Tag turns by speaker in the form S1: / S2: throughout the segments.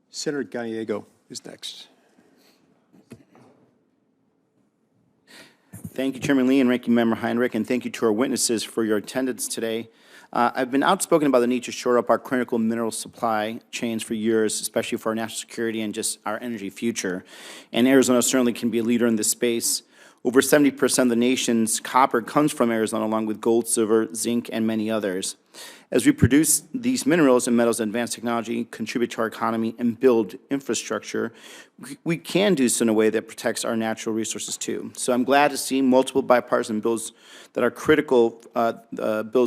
S1: Senator Gallego is next.
S2: Thank you, Chairman Lee and Ranking Member Heinrich, and thank you to our witnesses for your attendance today. I've been outspoken about the need to shore up our critical mineral supply chains for years, especially for our national security and just our energy future. And Arizona certainly can be a leader in this space. Over 70% of the nation's copper comes from Arizona, along with gold, silver, zinc, and many others. As we produce these minerals and metals, advanced technology, contribute to our economy, and build infrastructure, we can do so in a way that protects our natural resources too. So I'm glad to see multiple bipartisan bills that are critical,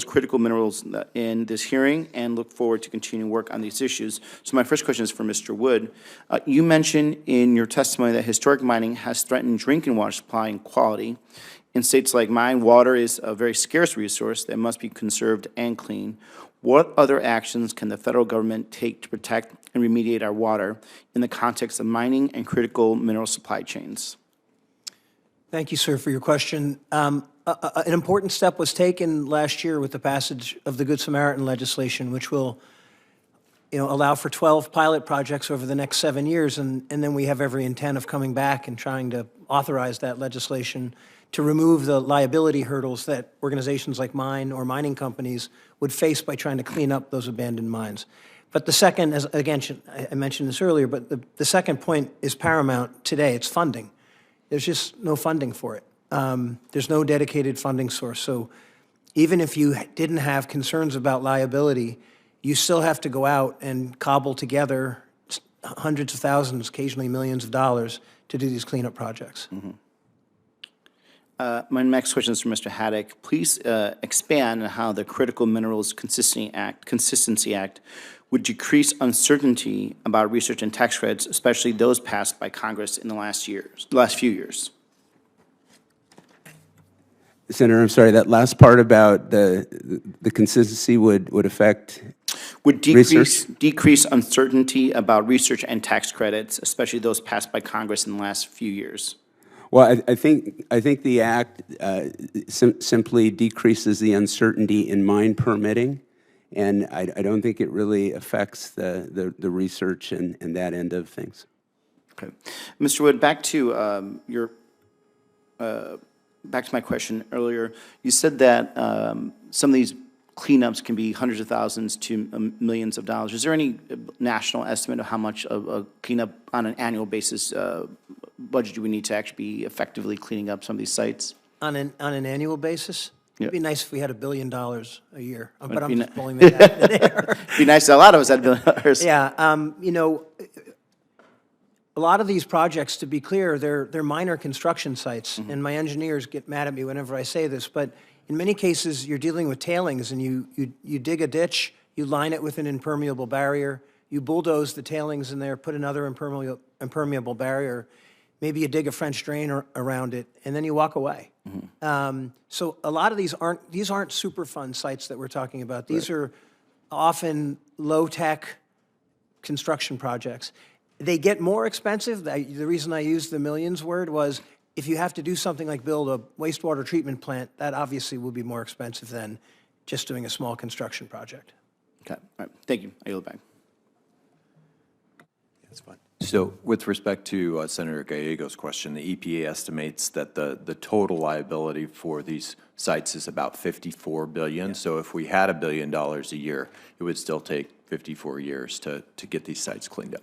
S2: critical minerals in this hearing, and look forward to continuing work on these issues. So my first question is for Mr. Wood. You mentioned in your testimony that historic mining has threatened drinking water supply and quality. In states like mine, water is a very scarce resource that must be conserved and clean. What other actions can the federal government take to protect and remediate our water in the context of mining and critical mineral supply chains?
S3: Thank you, sir, for your question. An important step was taken last year with the passage of the Good Samaritan legislation, which will allow for 12 pilot projects over the next 7 years, and then we have every intent of coming back and trying to authorize that legislation to remove the liability hurdles that organizations like mine or mining companies would face by trying to clean up those abandoned mines. But the second, as again, I mentioned this earlier, but the second point is paramount today. It's funding. There's just no funding for it. There's no dedicated funding source. So even if you didn't have concerns about liability, you still have to go out and cobble together hundreds of thousands, occasionally millions of dollars to do these cleanup projects.
S2: Mm-hmm. My next question is for Mr. Haddock. Please expand on how the Critical Minerals Consistency Act would decrease uncertainty about research and tax credits, especially those passed by Congress in the last few years.
S4: Senator, I'm sorry, that last part about the consistency would affect
S2: would decrease uncertainty about research and tax credits, especially those passed by Congress in the last few years.
S4: Well, I think the act simply decreases the uncertainty in mine permitting, and I don't think it really affects the research and that end of things.
S2: Okay, Mr. Wood, back to back to my question earlier. You said that some of these cleanups can be hundreds of thousands to millions of dollars. Is there any national estimate of how much of a cleanup on an annual basis budget do we need to actually be effectively cleaning up some of these sites?
S3: On an annual basis?
S2: Yep.
S3: It'd be nice if we had $1 billion a year, but I'm just pulling that out of the air.
S2: It'd be nice if a lot of us had $1 billion.
S3: Yeah, a lot of these projects, to be clear, they're minor construction sites, and my engineers get mad at me whenever I say this, but in many cases, you're dealing with tailings, and you dig a ditch, you line it with an impermeable barrier, you bulldoze the tailings in there, put another impermeable barrier, maybe you dig a French drain around it, and then you walk away. So a lot of these aren't Superfund sites that we're talking about. These are often low-tech construction projects. They get more expensive. The reason I used the millions word was if you have to do something like build a wastewater treatment plant, that obviously will be more expensive than just doing a small construction project.
S2: Okay, all right, thank you. I yield back.
S1: That's fine.
S5: So with respect to Senator Gallego's question, the EPA estimates that the total liability for these sites is about $54 billion. Yeah. So if we had $1 billion a year, it would still take 54 years to get these sites cleaned up.